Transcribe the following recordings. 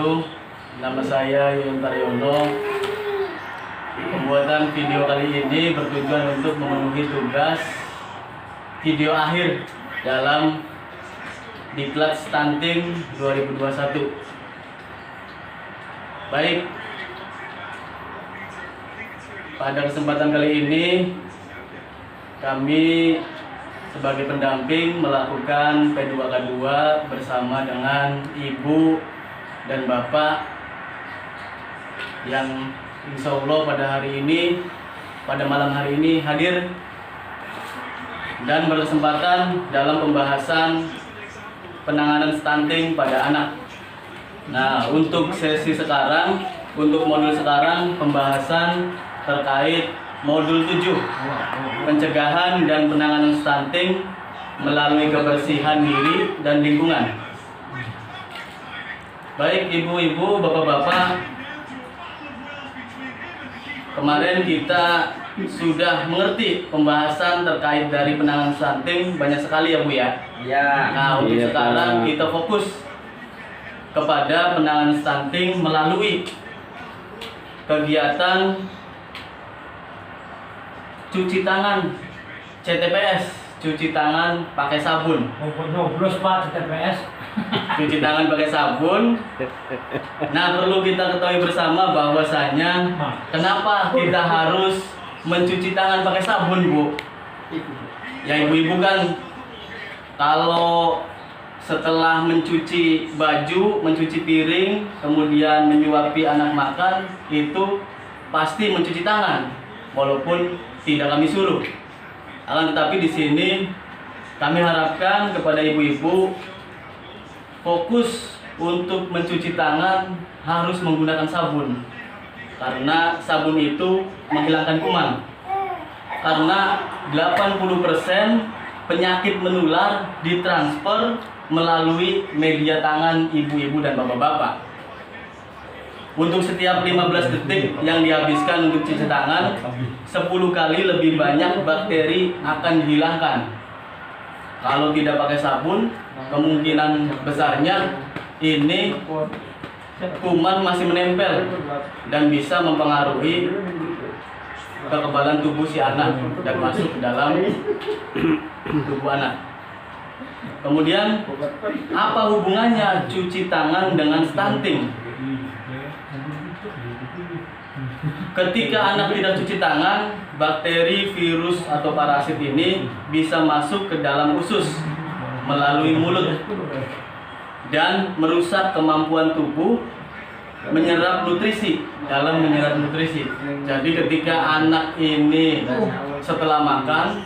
wabarakatuh. Nama saya Yuyun Taryono. Pembuatan video kali ini bertujuan untuk memenuhi tugas video akhir dalam Diklat Stunting 2021. Baik, pada kesempatan kali ini kami sebagai pendamping melakukan P2K2 bersama dengan ibu dan bapak yang insya Allah pada malam hari ini hadir dan berkesempatan dalam pembahasan penanganan stunting pada anak. Nah, untuk sesi sekarang, untuk modul sekarang pembahasan terkait modul 7, pencegahan dan penanganan stunting melalui kebersihan diri dan lingkungan. Baik ibu-ibu, bapak-bapak, kemarin kita sudah mengerti pembahasan terkait dari penanganan stunting banyak sekali ya Bu ya. Ya. Nah, untuk sekarang kita fokus kepada penanganan stunting melalui kegiatan cuci tangan CTPS, cuci tangan pakai sabun. Nyoblos Pak CTPS. Cuci tangan pakai sabun. Nah, perlu kita ketahui bersama bahwasanya kenapa kita harus mencuci tangan pakai sabun, Bu? Ya ibu-ibu kan kalau setelah mencuci baju, mencuci piring, kemudian menyuapi anak makan, itu pasti mencuci tangan, walaupun tidak kami suruh. Akan tetapi di sini kami harapkan kepada ibu-ibu fokus untuk mencuci tangan harus menggunakan sabun, karena sabun itu menghilangkan kuman. Karena 80% penyakit menular ditransfer melalui media tangan ibu-ibu dan bapak-bapak. Untuk setiap 15 detik yang dihabiskan untuk cuci tangan, 10 kali lebih banyak bakteri akan dihilangkan. Kalau tidak pakai sabun, kemungkinan besarnya ini kuman masih menempel dan bisa mempengaruhi kekebalan tubuh si anak dan masuk ke dalam tubuh anak. Kemudian, apa hubungannya cuci tangan dengan stunting? Ketika anak tidak cuci tangan, bakteri, virus, atau parasit ini bisa masuk ke dalam usus melalui mulut dan merusak kemampuan tubuh menyerap nutrisi. Jadi ketika anak ini setelah makan,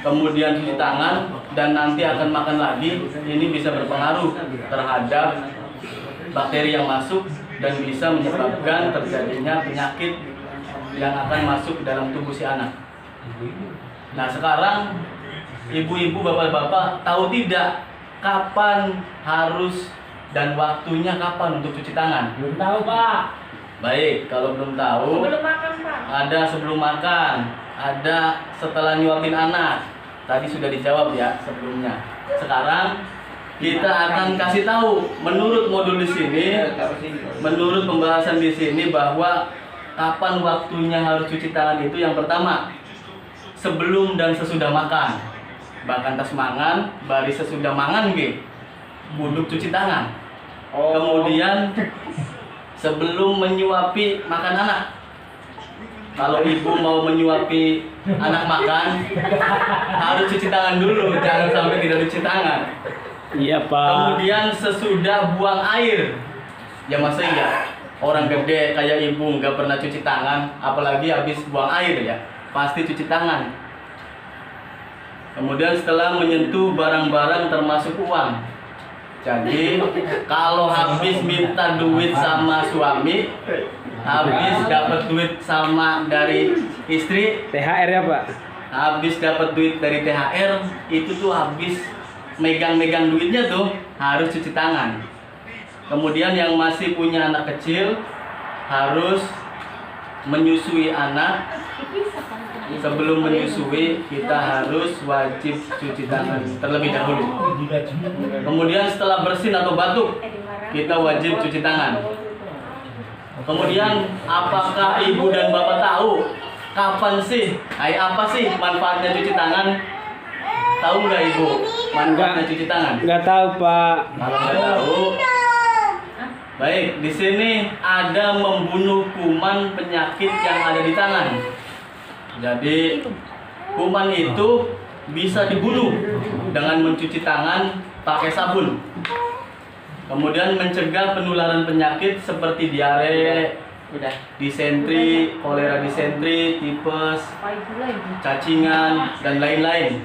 kemudian cuci tangan, dan nanti akan makan lagi, ini bisa berpengaruh terhadap bakteri yang masuk dan bisa menyebabkan terjadinya penyakit yang akan masuk ke dalam tubuh si anak. Nah, sekarang ibu-ibu, bapak-bapak tahu tidak kapan harus dan waktunya kapan untuk cuci tangan? Belum tahu Pak. Baik, kalau belum tahu, Sebelum makan Pak. ada sebelum makan, ada setelah nyuapin anak. Tadi sudah dijawab ya sebelumnya. Sekarang kita akan kasih tahu menurut modul di sini, menurut pembahasan di sini bahwa kapan waktunya harus cuci tangan itu yang pertama sebelum dan sesudah makan. Bahkan tas mangan, bari sesudah mangan ge, kudu cuci tangan. Kemudian sebelum menyuapi makan anak. Kalau ibu mau menyuapi anak makan, harus cuci tangan dulu, jangan sampai tidak cuci tangan. Iya Pak. Kemudian sesudah buang air, ya masa iya orang gede kayak ibu nggak pernah cuci tangan, apalagi habis buang air ya, pasti cuci tangan. Kemudian setelah menyentuh barang-barang termasuk uang. Jadi kalau habis minta duit sama suami, habis dapat duit sama dari istri, THR ya Pak. habis dapat duit dari THR, itu tuh habis megang-megang duitnya tuh harus cuci tangan. Kemudian yang masih punya anak kecil harus menyusui anak sebelum menyusui kita harus wajib cuci tangan terlebih dahulu. Kemudian setelah bersin atau batuk, kita wajib cuci tangan. Kemudian apakah ibu dan bapak tahu kapan sih, apa sih manfaatnya cuci tangan? Tahu nggak ibu manfaatnya cuci tangan? Nggak tahu Pak. Kalau nggak tahu, baik, di sini ada membunuh kuman penyakit yang ada di tangan. Jadi kuman itu bisa dibunuh dengan mencuci tangan pakai sabun. Kemudian mencegah penularan penyakit seperti diare, disentri, kolera disentri, tipes, cacingan, dan lain-lain.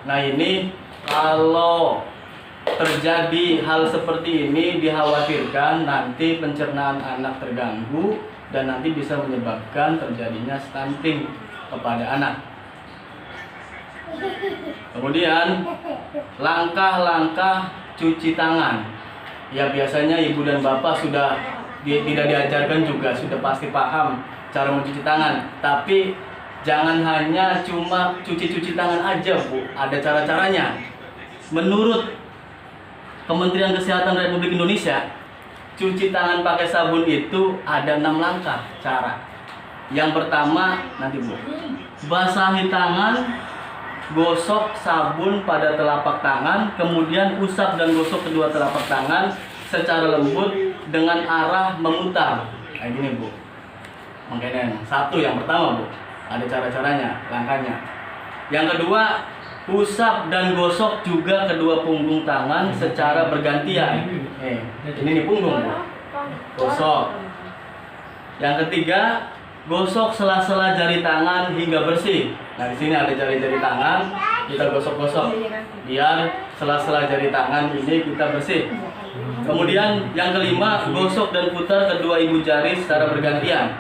Nah ini kalau terjadi hal seperti ini dikhawatirkan nanti pencernaan anak terganggu dan nanti bisa menyebabkan terjadinya stunting kepada anak. Kemudian langkah-langkah cuci tangan. Ya biasanya ibu dan bapak sudah tidak diajarkan juga, sudah pasti paham cara mencuci tangan. Tapi jangan hanya cuma cuci-cuci tangan aja Bu, ada cara-caranya. Menurut Kementerian Kesehatan Republik Indonesia, cuci tangan pakai sabun itu ada 6 langkah cara. Yang pertama, nanti Bu, basahi tangan, gosok sabun pada telapak tangan, kemudian usap dan gosok kedua telapak tangan secara lembut dengan arah memutar. Kayak gini Bu. Makanya satu yang pertama Bu, ada cara-caranya, langkahnya. Yang kedua, usap dan gosok juga kedua punggung tangan secara bergantian. Ini nih punggung Bu. Gosok. Yang ketiga, gosok sela-sela jari tangan hingga bersih. Nah, di sini ada jari-jari tangan, kita gosok-gosok biar sela-sela jari tangan ini kita bersih. Kemudian yang kelima, gosok dan putar kedua ibu jari secara bergantian.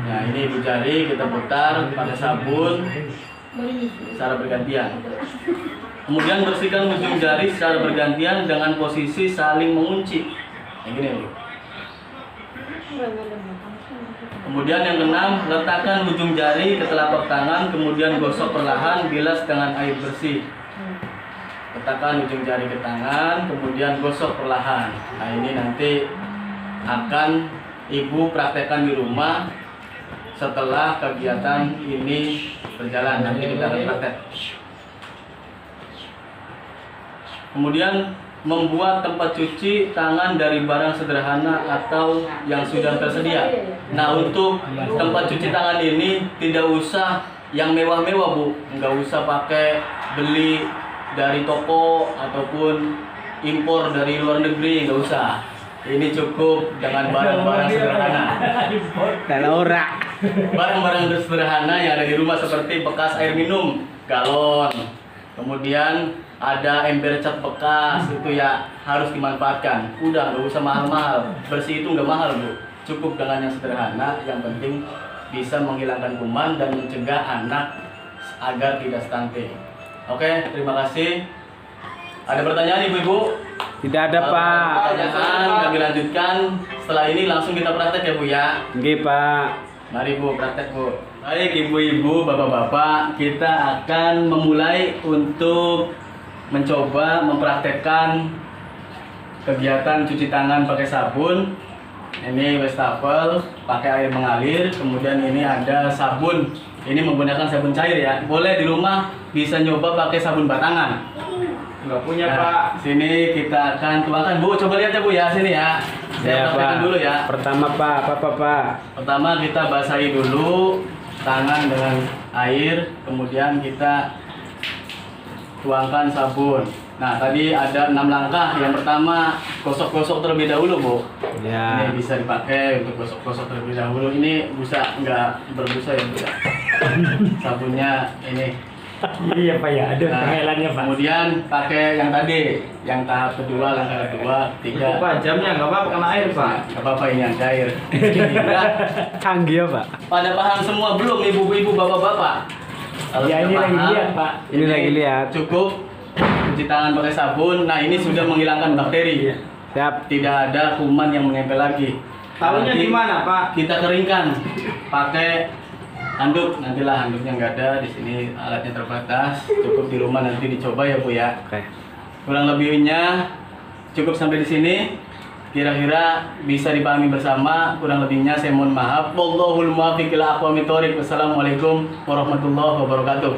Nah, ini ibu jari kita putar pakai sabun secara bergantian. Kemudian bersihkan ujung jari secara bergantian dengan posisi saling mengunci. Kayak gini, Bu. Kemudian yang keenam, letakkan ujung jari ke telapak tangan, kemudian gosok perlahan, bilas dengan air bersih. Letakkan ujung jari ke tangan, kemudian gosok perlahan. Nah ini nanti akan ibu praktekkan di rumah setelah kegiatan ini berjalan. Nanti kita akan praktek. Kemudian membuat tempat cuci tangan dari barang sederhana atau yang sudah tersedia. Nah untuk tempat cuci tangan ini tidak usah yang mewah-mewah Bu, nggak usah pakai beli dari toko ataupun impor dari luar negeri, nggak usah. Ini cukup dengan barang-barang sederhana. Barang-barang sederhana yang ada di rumah seperti bekas air minum, galon, kemudian ada ember cat bekas, itu ya harus dimanfaatkan. Udah, nggak usah mahal-mahal. Bersih itu nggak mahal Bu, cukup dengan yang sederhana. Yang penting bisa menghilangkan kuman dan mencegah anak agar tidak stunting. Oke, terima kasih. Ada pertanyaan ibu-ibu? Tidak ada Pak. Pertanyaan kami lanjutkan. Setelah ini langsung kita praktek ya Bu ya. Nggih Pak. Mari Bu, praktek Bu. Baik ibu-ibu, bapak-bapak, kita akan memulai untuk mencoba mempraktekkan kegiatan cuci tangan pakai sabun. Ini wastafel pakai air mengalir, kemudian ini ada sabun. Ini menggunakan sabun cair ya. Boleh di rumah bisa nyoba pakai sabun batangan. Nggak punya Nah, Pak. sini kita akan tuangkan Bu, coba lihat ya Bu ya, sini ya. Saya praktekin dulu ya. Pertama Pak, apa Pak? Pertama kita basahi dulu tangan dengan air, kemudian kita tuangkan sabun. Nah tadi ada 6 langkah. Yang pertama gosok-gosok terlebih dahulu Bu. Ya. Ini bisa dipakai untuk gosok-gosok terlebih dahulu. Ini busa nggak berbusa ya Bu ya. Sabunnya ini. Iya Pak ya, ada Nah, pengelannya Pak. kemudian pakai yang tadi, yang tahap kedua, langkah kedua, ketiga. Pak, jamnya nggak apa-apa kena air Pak. Nggak apa-apa ini yang cair. Kira Canggih ya Pak. pada paham semua belum ibu-ibu, bapak-bapak? Kalau Ya sudah ini lagi paham, lihat Pak. Ini lagi lihat. Cukup cuci tangan pakai sabun. Nah ini sudah menghilangkan bakteri. Siap. Tidak ada kuman yang menempel lagi. Tahunya Nanti gimana Pak? Kita keringkan pakai Handuk, nantilah handuknya nggak ada di sini, alatnya terbatas. Cukup di rumah nanti dicoba ya Bu ya. Oke. Kurang lebihnya cukup sampai di sini. Kira-kira bisa dipahami bersama. Kurang lebihnya saya mohon maaf. Wallahul muwaffiq ila aqwamit thoriq. Wassalamualaikum warahmatullahi wabarakatuh.